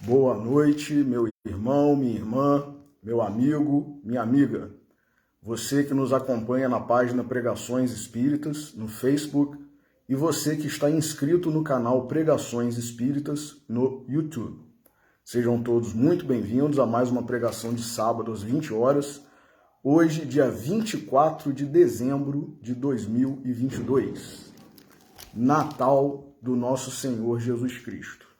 Boa noite, meu irmão, minha irmã, meu amigo, minha amiga. Você que nos acompanha na página Pregações Espíritas no Facebook e você que está inscrito no canal Pregações Espíritas no YouTube. Sejam todos muito bem-vindos a mais uma pregação de sábado às 20 horas, hoje, dia 24 de dezembro de 2022, Natal do nosso Senhor Jesus Cristo.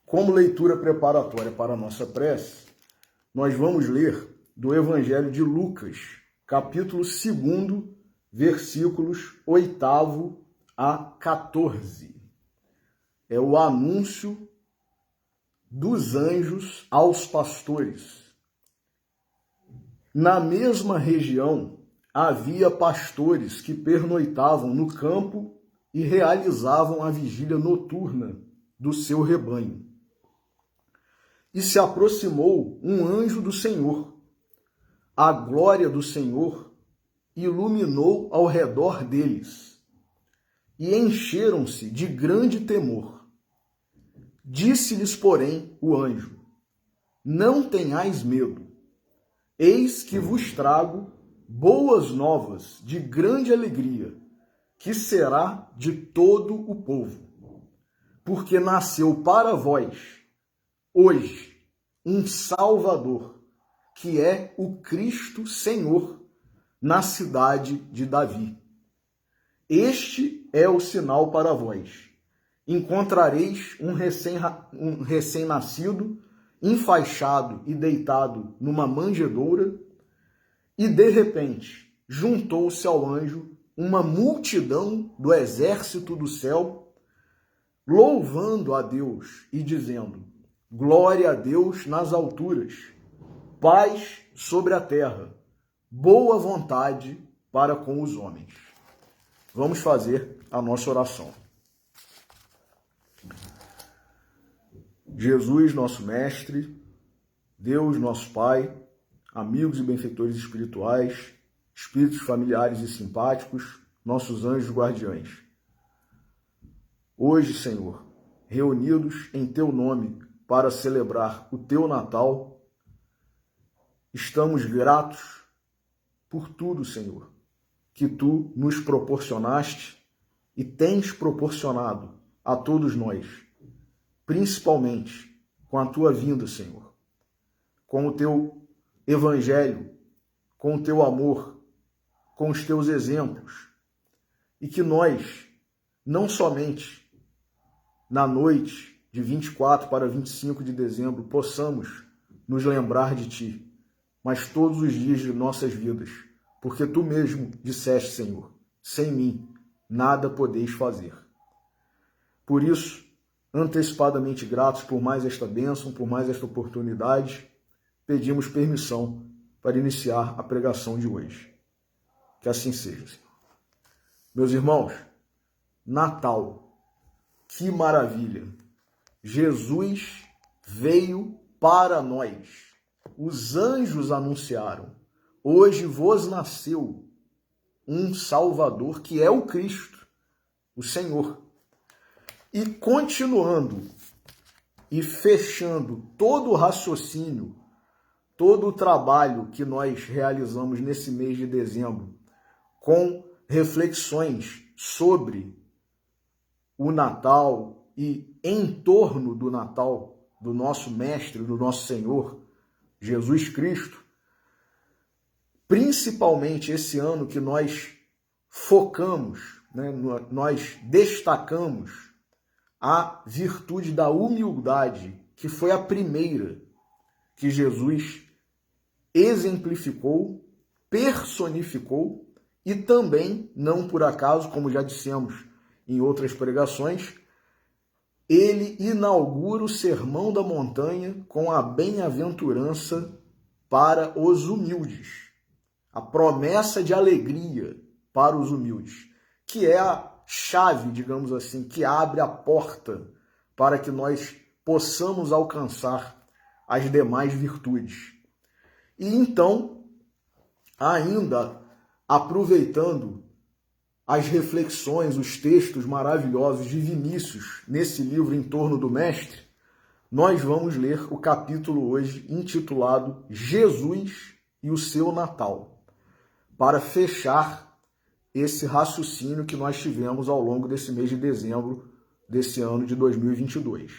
Como leitura preparatória para a nossa prece, nós vamos ler do Evangelho de Lucas, capítulo 2, versículos 8 a 14. É o anúncio dos anjos aos pastores. Na mesma região, havia pastores que pernoitavam no campo e realizavam a vigília noturna do seu rebanho. E se aproximou um anjo do Senhor. A glória do Senhor iluminou ao redor deles, e encheram-se de grande temor. Disse-lhes, porém, o anjo: não tenhais medo, eis que vos trago boas novas de grande alegria, que será de todo o povo. Porque nasceu para vós, hoje, um Salvador, que é o Cristo Senhor, na cidade de Davi. Este é o sinal para vós. Encontrareis um recém-nascido, enfaixado e deitado numa manjedoura, e de repente juntou-se ao anjo uma multidão do exército do céu, louvando a Deus e dizendo: glória a Deus nas alturas, paz sobre a terra, boa vontade para com os homens. Vamos fazer a nossa oração. Jesus, nosso Mestre, Deus, nosso Pai, amigos e benfeitores espirituais, espíritos familiares e simpáticos, nossos anjos guardiães. Hoje, Senhor, reunidos em Teu nome para celebrar o Teu Natal, estamos gratos por tudo, Senhor, que Tu nos proporcionaste e tens proporcionado a todos nós, principalmente com a Tua vinda, Senhor, com o Teu Evangelho, com o Teu amor, com os Teus exemplos, e que nós, não somente na noite de 24 para 25 de dezembro, possamos nos lembrar de Ti, mas todos os dias de nossas vidas, porque Tu mesmo disseste, Senhor, sem mim nada podeis fazer. Por isso, antecipadamente gratos por mais esta bênção, por mais esta oportunidade, pedimos permissão para iniciar a pregação de hoje. Que assim seja, Senhor. Meus irmãos, Natal, que maravilha! Jesus veio para nós. Os anjos anunciaram: hoje vos nasceu um Salvador, que é o Cristo, o Senhor. E continuando e fechando todo o raciocínio, todo o trabalho que nós realizamos nesse mês de dezembro, com reflexões sobre o Natal e em torno do Natal, do nosso Mestre, do nosso Senhor, Jesus Cristo, principalmente esse ano que nós focamos, nós destacamos a virtude da humildade, que foi a primeira que Jesus exemplificou, personificou e também, não por acaso, como já dissemos em outras pregações, ele inaugura o Sermão da Montanha com a bem-aventurança para os humildes, a promessa de alegria para os humildes, que é a chave, digamos assim, que abre a porta para que nós possamos alcançar as demais virtudes. E então, ainda aproveitando as reflexões, os textos maravilhosos de Vinícius nesse livro Em Torno do Mestre, nós vamos ler o capítulo hoje intitulado Jesus e o seu Natal, para fechar esse raciocínio que nós tivemos ao longo desse mês de dezembro desse ano de 2022.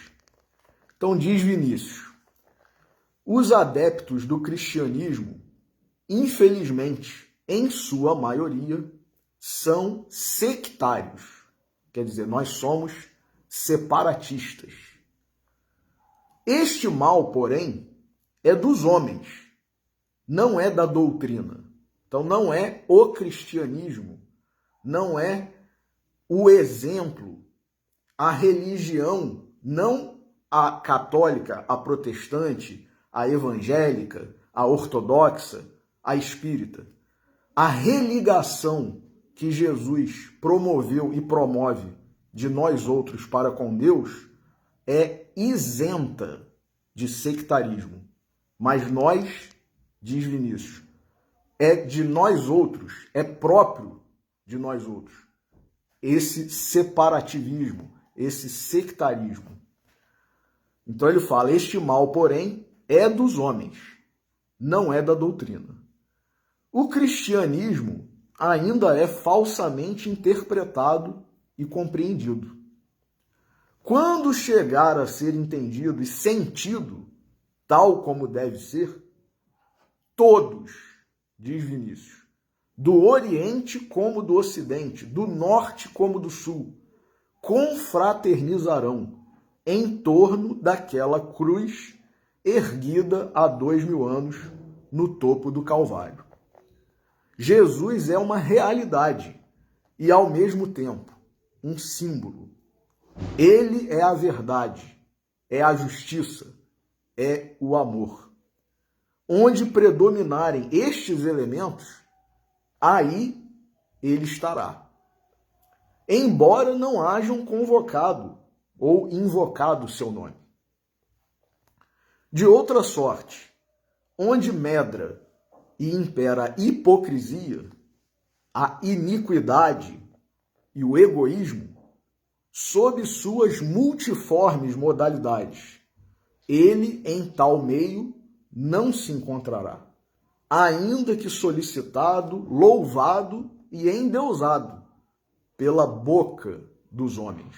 Então diz Vinícius: os adeptos do cristianismo, infelizmente, em sua maioria, são sectários. Quer dizer, nós somos separatistas. Este mal, porém, é dos homens, não é da doutrina. Então não é o cristianismo, não é o exemplo, a religião, não a católica, a protestante, a evangélica, a ortodoxa, a espírita. A religação que Jesus promoveu e promove de nós outros para com Deus é isenta de sectarismo. Mas nós, diz Vinícius, é de nós outros, é próprio de nós outros, esse separativismo, esse sectarismo. Então ele fala, este mal, porém, é dos homens, não é da doutrina. O cristianismo ainda é falsamente interpretado e compreendido. Quando chegar a ser entendido e sentido, tal como deve ser, todos, diz Vinícius, do Oriente como do Ocidente, do Norte como do Sul, confraternizarão em torno daquela cruz erguida há 2000 anos no topo do Calvário. Jesus é uma realidade e, ao mesmo tempo, um símbolo. Ele é a verdade, é a justiça, é o amor. Onde predominarem estes elementos, aí ele estará. Embora não hajam convocado ou invocado seu nome. De outra sorte, onde medra e impera a hipocrisia, a iniquidade e o egoísmo, sob suas multiformes modalidades, ele em tal meio não se encontrará, ainda que solicitado, louvado e endeusado pela boca dos homens.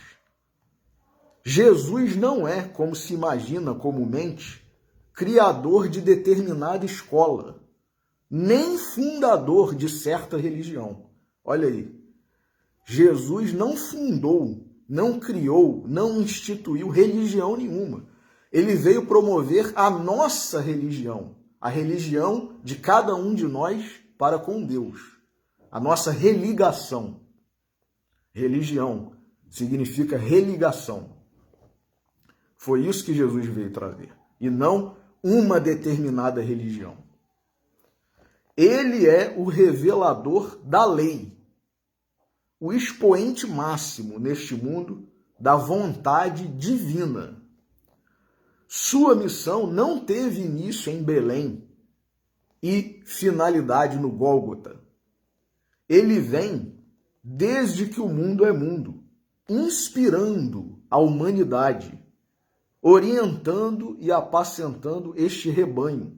Jesus não é, como se imagina comumente, criador de determinada escola, nem fundador de certa religião. Olha aí, Jesus não fundou, não criou, não instituiu religião nenhuma. Ele veio promover a nossa religião, a religião de cada um de nós para com Deus, a nossa religação. Religião significa religação. Foi isso que Jesus veio trazer, e não uma determinada religião. Ele é o revelador da lei, o expoente máximo neste mundo da vontade divina. Sua missão não teve início em Belém e finalidade no Gólgota. Ele vem desde que o mundo é mundo, inspirando a humanidade, orientando e apacentando este rebanho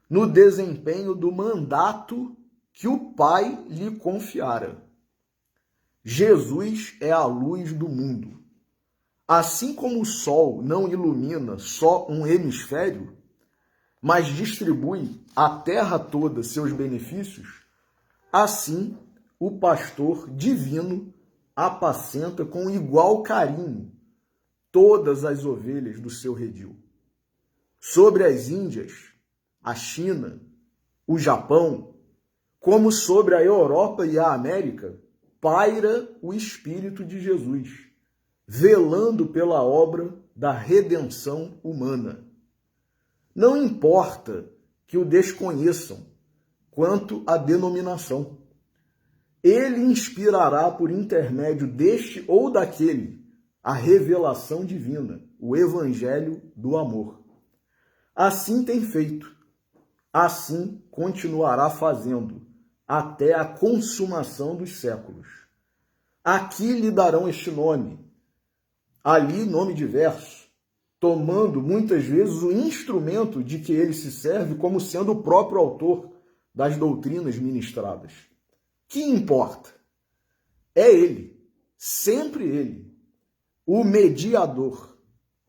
no desempenho do mandato que o Pai lhe confiara. Jesus é a luz do mundo. Assim como o sol não ilumina só um hemisfério, mas distribui à terra toda seus benefícios, assim o pastor divino apacenta com igual carinho todas as ovelhas do seu redil. Sobre as Índias, a China, o Japão, como sobre a Europa e a América, paira o Espírito de Jesus, velando pela obra da redenção humana. Não importa que o desconheçam quanto à denominação. Ele inspirará por intermédio deste ou daquele a revelação divina, o evangelho do amor. Assim tem feito, assim continuará fazendo, até a consumação dos séculos. Aqui lhe darão este nome, ali nome diverso, tomando muitas vezes o instrumento de que ele se serve como sendo o próprio autor das doutrinas ministradas. Que importa? É ele, sempre ele, o mediador,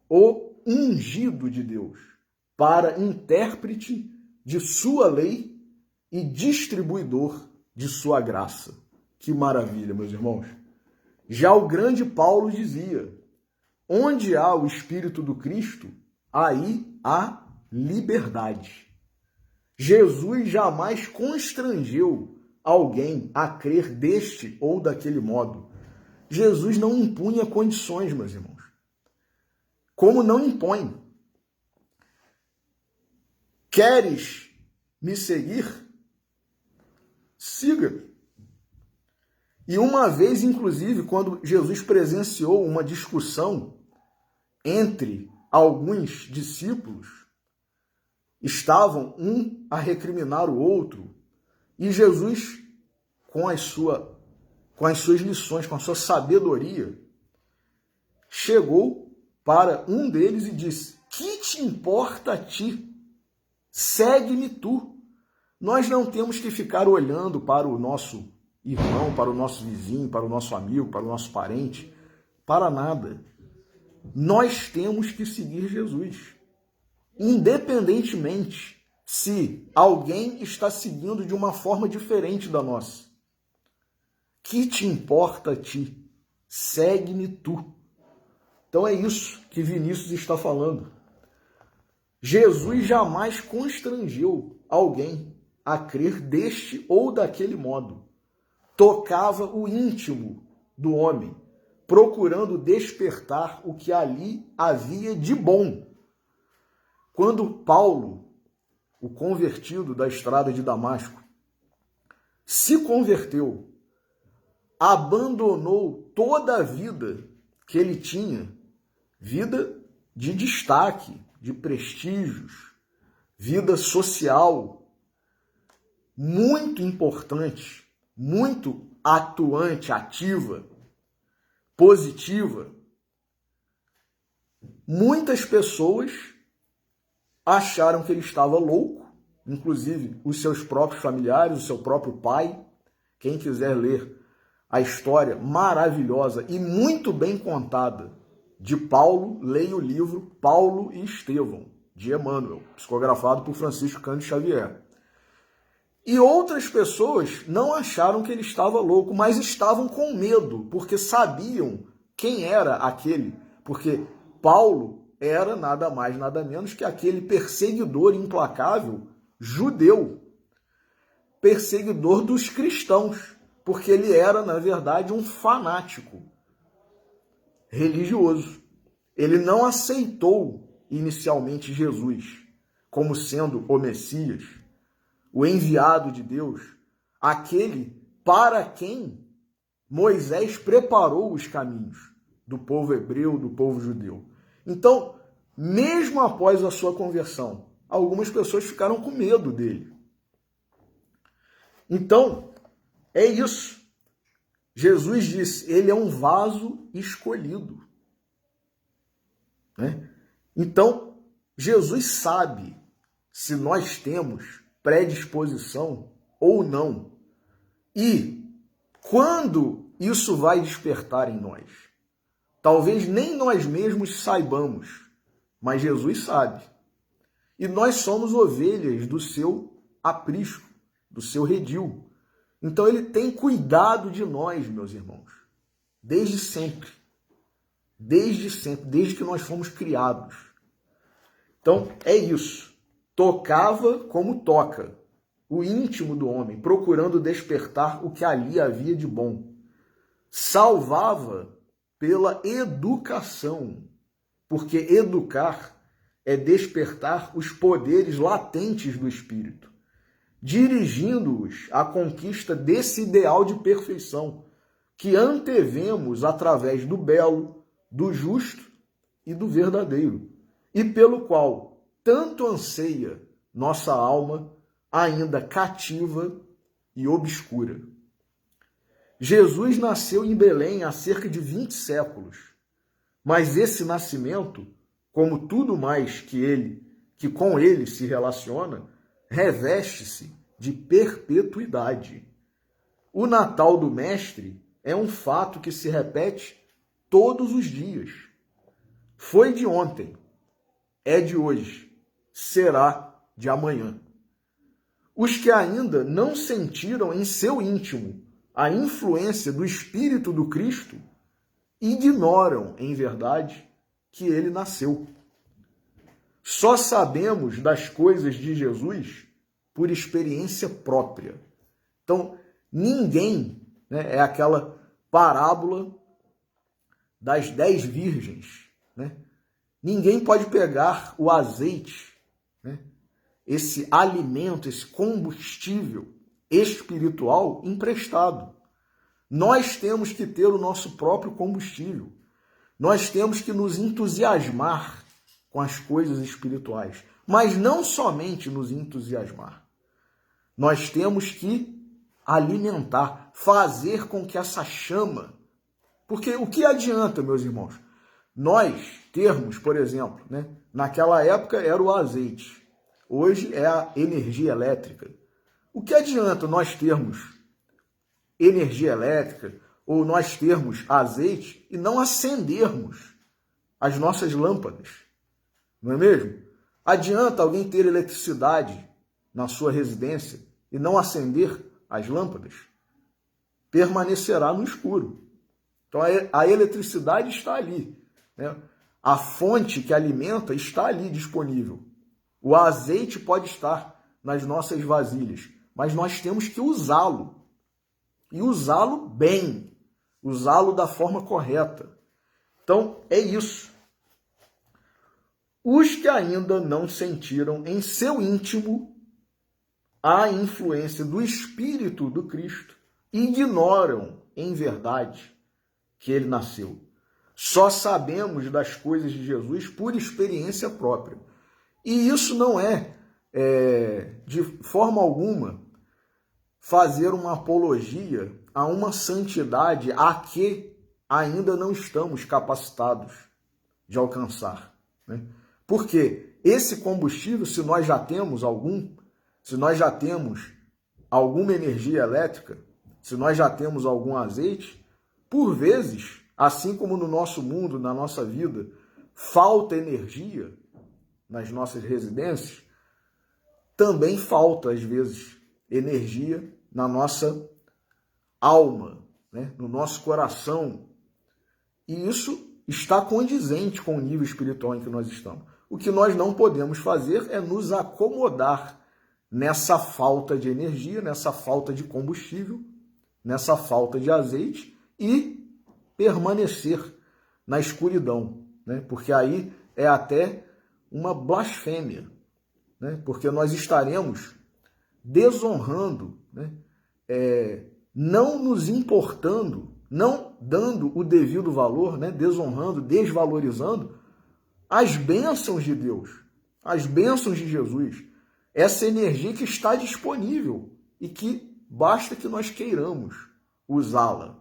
o ungido de Deus, para intérprete de sua lei e distribuidor de sua graça. Que maravilha, meus irmãos! Já o grande Paulo dizia: onde há o Espírito do Cristo, aí há liberdade. Jesus jamais constrangeu alguém a crer deste ou daquele modo. Jesus não impunha condições, meus irmãos. Como não impõe. Queres me seguir? Siga. E uma vez, inclusive, quando Jesus presenciou uma discussão entre alguns discípulos, estavam um a recriminar o outro, e Jesus, com as suas lições, com a sua sabedoria, chegou para um deles e disse: que te importa a ti? Segue-me tu. Nós não temos que ficar olhando para o nosso irmão, para o nosso vizinho, para o nosso amigo, para o nosso parente, para nada. Nós temos que seguir Jesus, independentemente se alguém está seguindo de uma forma diferente da nossa. Que te importa a ti? Segue-me tu. Então é isso que Vinícius está falando. Jesus jamais constrangeu alguém a crer deste ou daquele modo. Tocava o íntimo do homem, procurando despertar o que ali havia de bom. Quando Paulo, o convertido da estrada de Damasco, se converteu, abandonou toda a vida que ele tinha, vida de destaque, de prestígios, vida social, muito importante, muito atuante, ativa, positiva. Muitas pessoas acharam que ele estava louco, inclusive os seus próprios familiares, o seu próprio pai. Quem quiser ler a história maravilhosa e muito bem contada de Paulo, leia o livro Paulo e Estevão, de Emmanuel, psicografado por Francisco Cândido Xavier. E outras pessoas não acharam que ele estava louco, mas estavam com medo, porque sabiam quem era aquele. Porque Paulo era nada mais, nada menos que aquele perseguidor implacável judeu, perseguidor dos cristãos, porque ele era, na verdade, um fanático religioso. Ele não aceitou inicialmente Jesus como sendo o Messias, o enviado de Deus, aquele para quem Moisés preparou os caminhos do povo hebreu, do povo judeu. Então, mesmo após a sua conversão, algumas pessoas ficaram com medo dele. Então, é isso. Jesus disse, ele é um vaso escolhido. Né? Então, Jesus sabe se nós temos predisposição ou não. E quando isso vai despertar em nós? Talvez nem nós mesmos saibamos, mas Jesus sabe. E nós somos ovelhas do seu aprisco, do seu redil. Então ele tem cuidado de nós, meus irmãos, desde sempre. Desde sempre, desde que nós fomos criados. Então é isso. Tocava como toca o íntimo do homem, procurando despertar o que ali havia de bom. Salvava pela educação, porque educar é despertar os poderes latentes do espírito, dirigindo-os à conquista desse ideal de perfeição que antevemos através do belo, do justo e do verdadeiro, e pelo qual tanto anseia nossa alma ainda cativa e obscura. Jesus nasceu em Belém há cerca de 20 séculos, mas esse nascimento como tudo mais que com ele se relaciona, reveste-se de perpetuidade. O Natal do Mestre é um fato que se repete todos os dias. Foi de ontem, é de hoje, será de amanhã. Os que ainda não sentiram em seu íntimo a influência do Espírito do Cristo ignoram, em verdade, que ele nasceu. Só sabemos das coisas de Jesus por experiência própria. Então, ninguém, né, é aquela parábola das 10 virgens, né? Ninguém pode pegar o azeite, né, esse alimento, esse combustível espiritual emprestado. Nós temos que ter o nosso próprio combustível. Nós temos que nos entusiasmar com as coisas espirituais. Mas não somente nos entusiasmar. Nós temos que alimentar, fazer com que essa chama... Porque o que adianta, meus irmãos, nós termos, por exemplo, né, naquela época era o azeite, hoje é a energia elétrica. O que adianta nós termos energia elétrica ou nós termos azeite e não acendermos as nossas lâmpadas? Não é mesmo? Adianta alguém ter eletricidade na sua residência e não acender as lâmpadas? Permanecerá no escuro. Então a eletricidade está ali, né? A fonte que alimenta está ali disponível. O azeite pode estar nas nossas vasilhas, mas nós temos que usá-lo. E usá-lo bem, usá-lo da forma correta. Então, é isso. Os que ainda não sentiram em seu íntimo a influência do Espírito do Cristo ignoram, em verdade, que ele nasceu. Só sabemos das coisas de Jesus por experiência própria. E isso não é de forma alguma, fazer uma apologia a uma santidade a que ainda não estamos capacitados de alcançar, né? Porque esse combustível, se nós já temos alguma energia elétrica, se nós já temos algum azeite, por vezes, assim como no nosso mundo, na nossa vida, falta energia nas nossas residências, também falta, às vezes, energia na nossa alma, né? No nosso coração. E isso está condizente com o nível espiritual em que nós estamos. O que nós não podemos fazer é nos acomodar nessa falta de energia, nessa falta de combustível, nessa falta de azeite e permanecer na escuridão, né? Porque aí é até uma blasfêmia, né? Porque nós estaremos desonrando, né? Não nos importando, não dando o devido valor, né? Desonrando, desvalorizando as bênçãos de Deus, as bênçãos de Jesus, essa energia que está disponível e que basta que nós queiramos usá-la.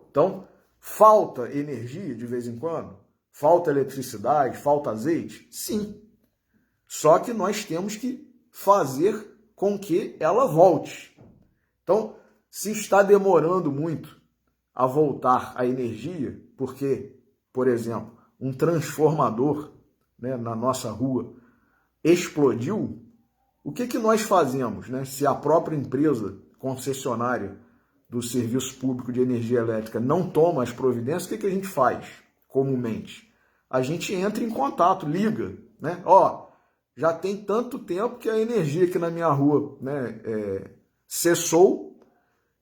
Então, falta energia de vez em quando? Falta eletricidade? Falta azeite? Sim. Só que nós temos que fazer com que ela volte. Então, se está demorando muito a voltar a energia, porque, por exemplo, um transformador, né, na nossa rua explodiu, o que nós fazemos, né? Se a própria empresa concessionária do Serviço Público de Energia Elétrica não toma as providências, o que a gente faz comumente? A gente entra em contato, liga, né? Já tem tanto tempo que a energia aqui na minha rua, né, cessou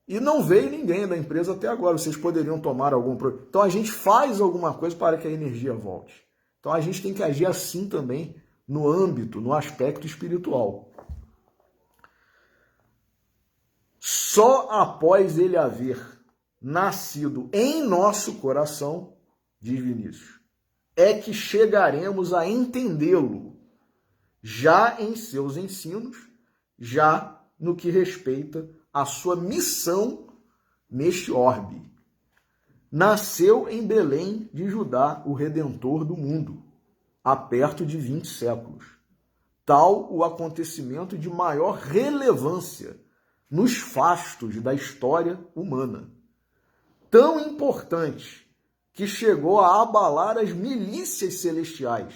e não veio ninguém da empresa até agora. Vocês poderiam tomar algum... Então a gente faz alguma coisa para que a energia volte. Então a gente tem que agir assim também no âmbito, no aspecto espiritual. Só após ele haver nascido em nosso coração, diz Vinícius, é que chegaremos a entendê-lo, já em seus ensinos, já no que respeita à sua missão neste orbe. Nasceu em Belém de Judá o Redentor do mundo. há perto de 20 séculos. Tal o acontecimento de maior relevância nos fastos da história humana. Tão importante que chegou a abalar as milícias celestiais,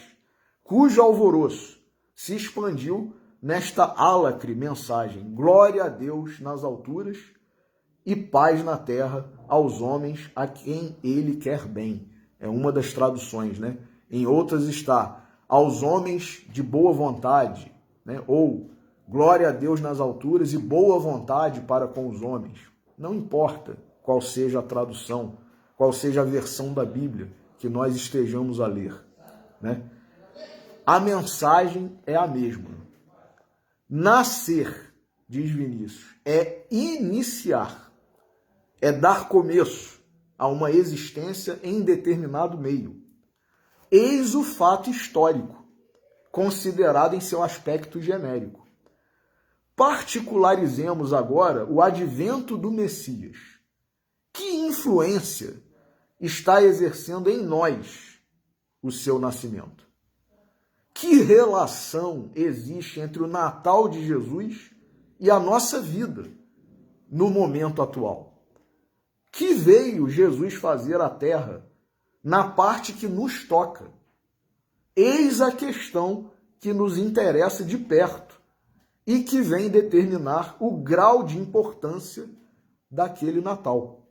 cujo alvoroço se expandiu nesta álacre mensagem: glória a Deus nas alturas e paz na terra aos homens a quem ele quer bem. É uma das traduções, né? Em outras está aos homens de boa vontade, né? Ou glória a Deus nas alturas e boa vontade para com os homens. Não importa qual seja a tradução, qual seja a versão da Bíblia que nós estejamos a ler, né? A mensagem é a mesma. Nascer, diz Vinícius, é iniciar, é dar começo a uma existência em determinado meio. Eis o fato histórico, considerado em seu aspecto genérico. Particularizemos agora o advento do Messias. Que influência está exercendo em nós o seu nascimento? Que relação existe entre o Natal de Jesus e a nossa vida no momento atual? Que veio Jesus fazer à Terra na parte que nos toca? Eis a questão que nos interessa de perto e que vem determinar o grau de importância daquele Natal.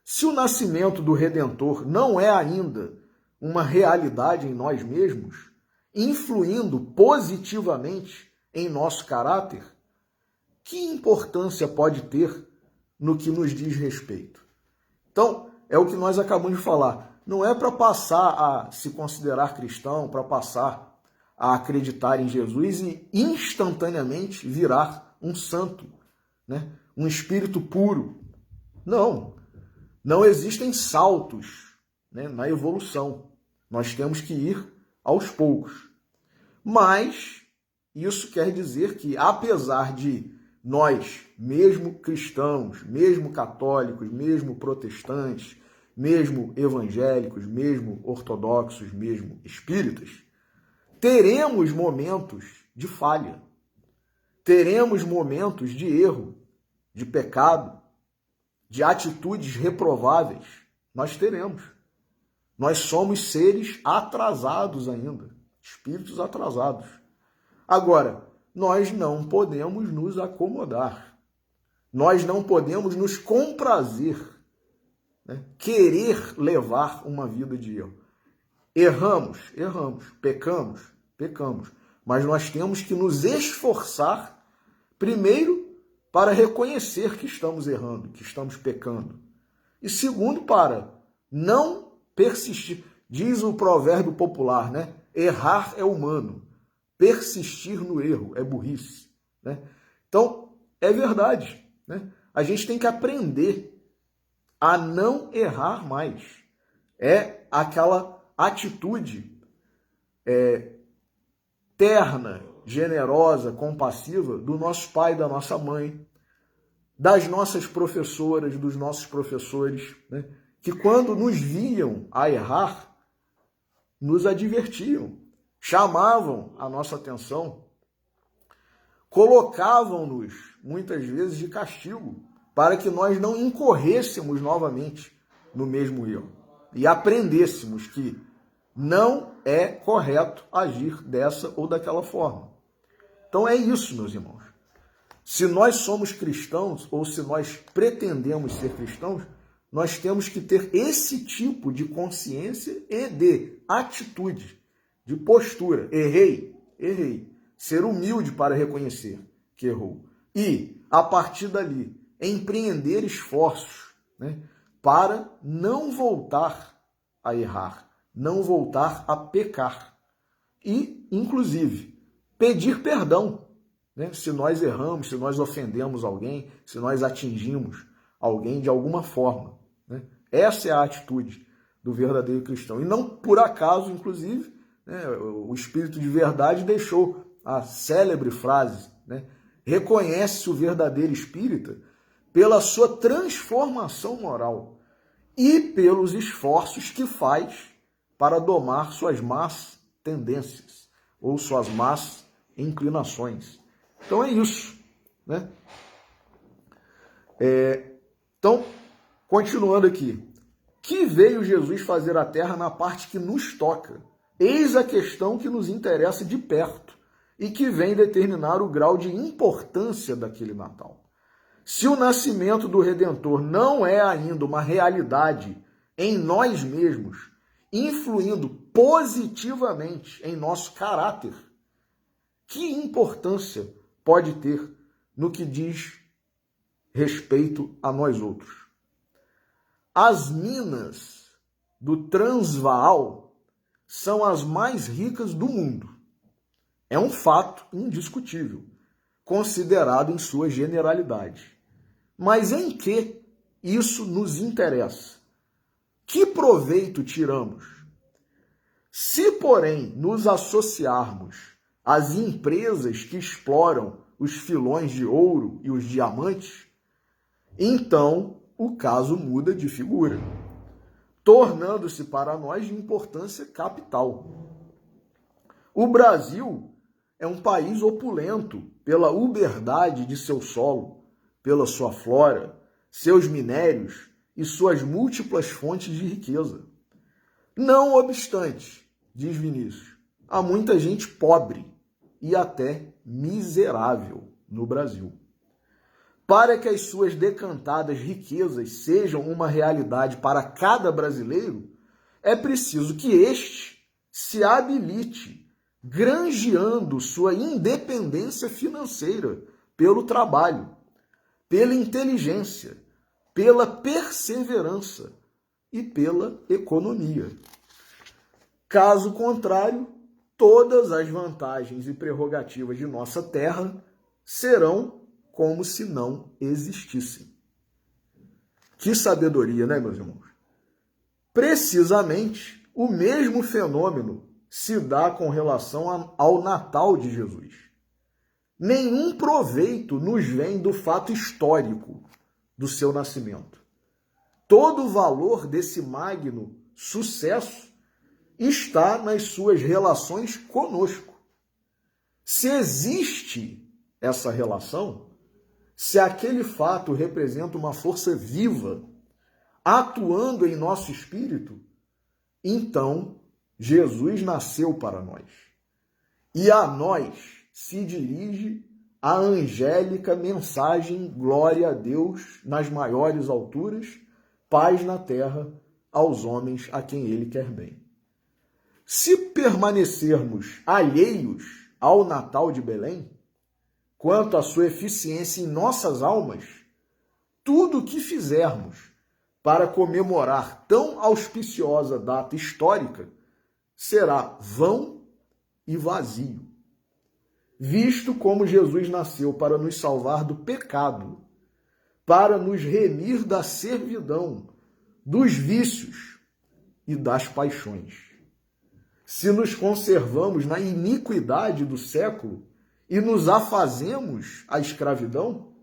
Se o nascimento do Redentor não é ainda uma realidade em nós mesmos, influindo positivamente em nosso caráter, que importância pode ter no que nos diz respeito? Então, é o que nós acabamos de falar. Não é para passar a se considerar cristão, para passar a acreditar em Jesus e instantaneamente virar um santo, né? Um espírito puro. Não. Não existem saltos, né, na evolução. Nós temos que ir aos poucos. Mas isso quer dizer que, apesar de nós, mesmo cristãos, mesmo católicos, mesmo protestantes, mesmo evangélicos, mesmo ortodoxos, mesmo espíritas, teremos momentos de falha, teremos momentos de erro, de pecado, de atitudes reprováveis. Nós teremos. Nós somos seres atrasados ainda, espíritos atrasados. Agora, nós não podemos nos acomodar. Nós não podemos nos comprazer, né? Querer levar uma vida de erro. Erramos, pecamos. Mas nós temos que nos esforçar, primeiro, para reconhecer que estamos errando, que estamos pecando. E segundo, para não persistir. Diz o provérbio popular, né? Errar é humano. Persistir no erro é burrice, né? Então, é verdade, né? A gente tem que aprender a não errar mais. É aquela atitude terna, generosa, compassiva do nosso pai e da nossa mãe, das nossas professoras, dos nossos professores, né? Que quando nos viam a errar, nos advertiam, chamavam a nossa atenção, colocavam-nos, muitas vezes, de castigo, para que nós não incorrêssemos novamente no mesmo erro e aprendêssemos que não é correto agir dessa ou daquela forma. Então é isso, meus irmãos. Se nós somos cristãos, ou se nós pretendemos ser cristãos, nós temos que ter esse tipo de consciência e de atitude, de postura. Errei. Ser humilde para reconhecer que errou. E, a partir dali, empreender esforços, né, para não voltar a errar, não voltar a pecar. E, inclusive, pedir perdão, né, se nós erramos, se nós ofendemos alguém, se nós atingimos alguém de alguma forma, né? Essa é a atitude do verdadeiro cristão. E não por acaso, inclusive, né, o Espírito de Verdade deixou a célebre frase, né? Reconhece o verdadeiro espírita pela sua transformação moral e pelos esforços que faz para domar suas más tendências ou suas más inclinações. Então é isso, né? Então, continuando aqui. Que veio Jesus fazer à terra na parte que nos toca? Eis a questão que nos interessa de perto e que vem determinar o grau de importância daquele Natal. Se o nascimento do Redentor não é ainda uma realidade em nós mesmos, influindo positivamente em nosso caráter, que importância pode ter no que diz respeito a nós outros? As minas do Transvaal são as mais ricas do mundo. É um fato indiscutível, considerado em sua generalidade. Mas em que isso nos interessa? Que proveito tiramos? Se, porém, nos associarmos às empresas que exploram os filões de ouro e os diamantes, então o caso muda de figura, tornando-se para nós de importância capital. O Brasil é um país opulento pela uberdade de seu solo, pela sua flora, seus minérios e suas múltiplas fontes de riqueza. Não obstante, diz Vinícius, há muita gente pobre e até miserável no Brasil. Para que as suas decantadas riquezas sejam uma realidade para cada brasileiro, é preciso que este se habilite, granjeando sua independência financeira pelo trabalho, pela inteligência, pela perseverança e pela economia. Caso contrário, todas as vantagens e prerrogativas de nossa terra serão como se não existissem. Que sabedoria, né, meus irmãos? Precisamente o mesmo fenômeno se dá com relação ao Natal de Jesus. Nenhum proveito nos vem do fato histórico do seu nascimento. Todo o valor desse magno sucesso está nas suas relações conosco. Se existe essa relação, se aquele fato representa uma força viva, atuando em nosso espírito, então Jesus nasceu para nós. E a nós se dirige a angélica mensagem: glória a Deus nas maiores alturas, paz na terra aos homens a quem ele quer bem. Se permanecermos alheios ao Natal de Belém, quanto à sua eficiência em nossas almas, tudo o que fizermos para comemorar tão auspiciosa data histórica será vão e vazio, visto como Jesus nasceu para nos salvar do pecado, para nos remir da servidão, dos vícios e das paixões. Se nos conservamos na iniquidade do século e nos afazemos à escravidão,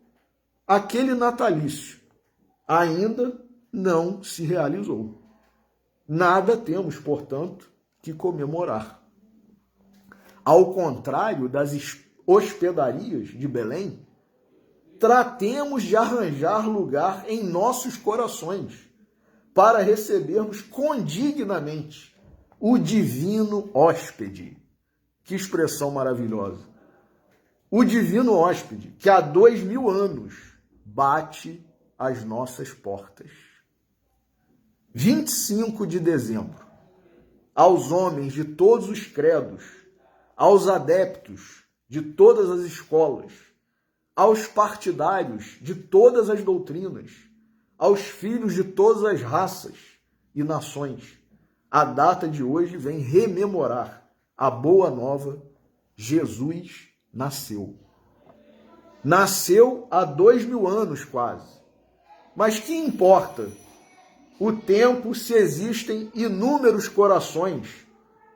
aquele natalício ainda não se realizou. Nada temos, portanto, que comemorar. Ao contrário das hospedarias de Belém, tratemos de arranjar lugar em nossos corações para recebermos condignamente o divino hóspede. Que expressão maravilhosa! O divino hóspede que há 2000 anos bate às nossas portas. 25 de dezembro. Aos homens de todos os credos, aos adeptos de todas as escolas, aos partidários de todas as doutrinas, aos filhos de todas as raças e nações, a data de hoje vem rememorar a boa nova: Jesus nasceu. Nasceu há 2000 anos quase. Mas que importa o tempo se existem inúmeros corações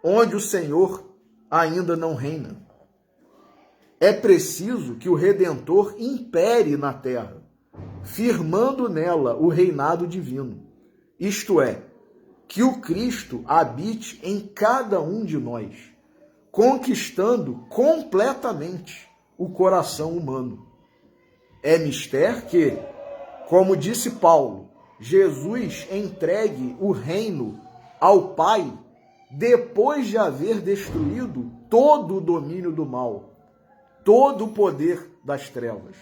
onde o Senhor ainda não reina? É preciso que o Redentor impere na terra, firmando nela o reinado divino. Isto é, que o Cristo habite em cada um de nós, conquistando completamente o coração humano. É mister que, como disse Paulo, Jesus entregue o reino ao Pai depois de haver destruído todo o domínio do mal, todo o poder das trevas.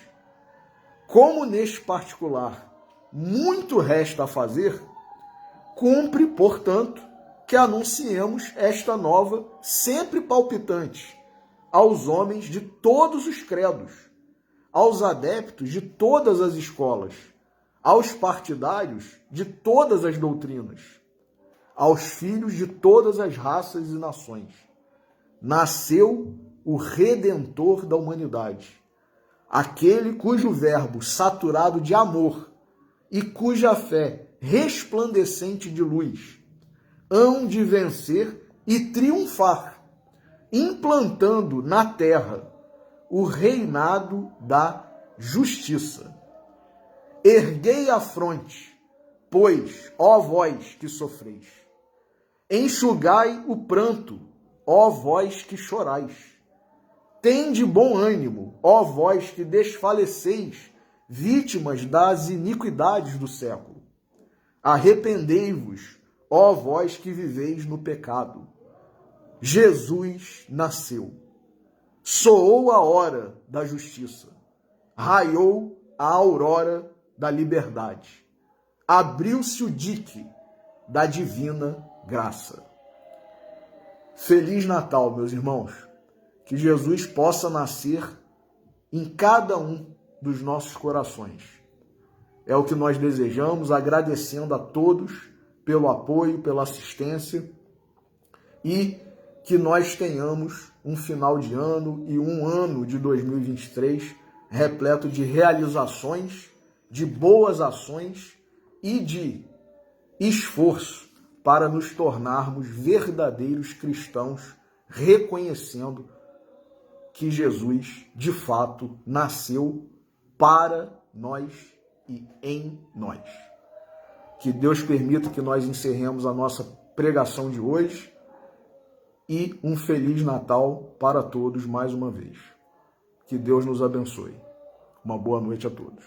Como neste particular muito resta a fazer, cumpre, portanto, que anunciemos esta nova, sempre palpitante, aos homens de todos os credos, aos adeptos de todas as escolas, aos partidários de todas as doutrinas, aos filhos de todas as raças e nações. Nasceu o Redentor da humanidade, aquele cujo verbo saturado de amor e cuja fé resplandecente de luz hão de vencer e triunfar, implantando na terra o reinado da justiça. Erguei a fronte, pois, ó vós que sofreis, enxugai o pranto, ó vós que chorais. Tende bom ânimo, ó vós que desfaleceis, vítimas das iniquidades do século. Arrependei-vos, ó vós que viveis no pecado. Jesus nasceu. Soou a hora da justiça. Raiou a aurora da liberdade. Abriu-se o dique da divina graça. Feliz Natal, meus irmãos. Que Jesus possa nascer em cada um dos nossos corações. É o que nós desejamos, agradecendo a todos pelo apoio, pela assistência, e que nós tenhamos um final de ano e um ano de 2023 repleto de realizações, de boas ações e de esforço para nos tornarmos verdadeiros cristãos, reconhecendo que Jesus, de fato, nasceu para nós e em nós. Que Deus permita que nós encerremos a nossa pregação de hoje e um Feliz Natal para todos mais uma vez. Que Deus nos abençoe. Uma boa noite a todos.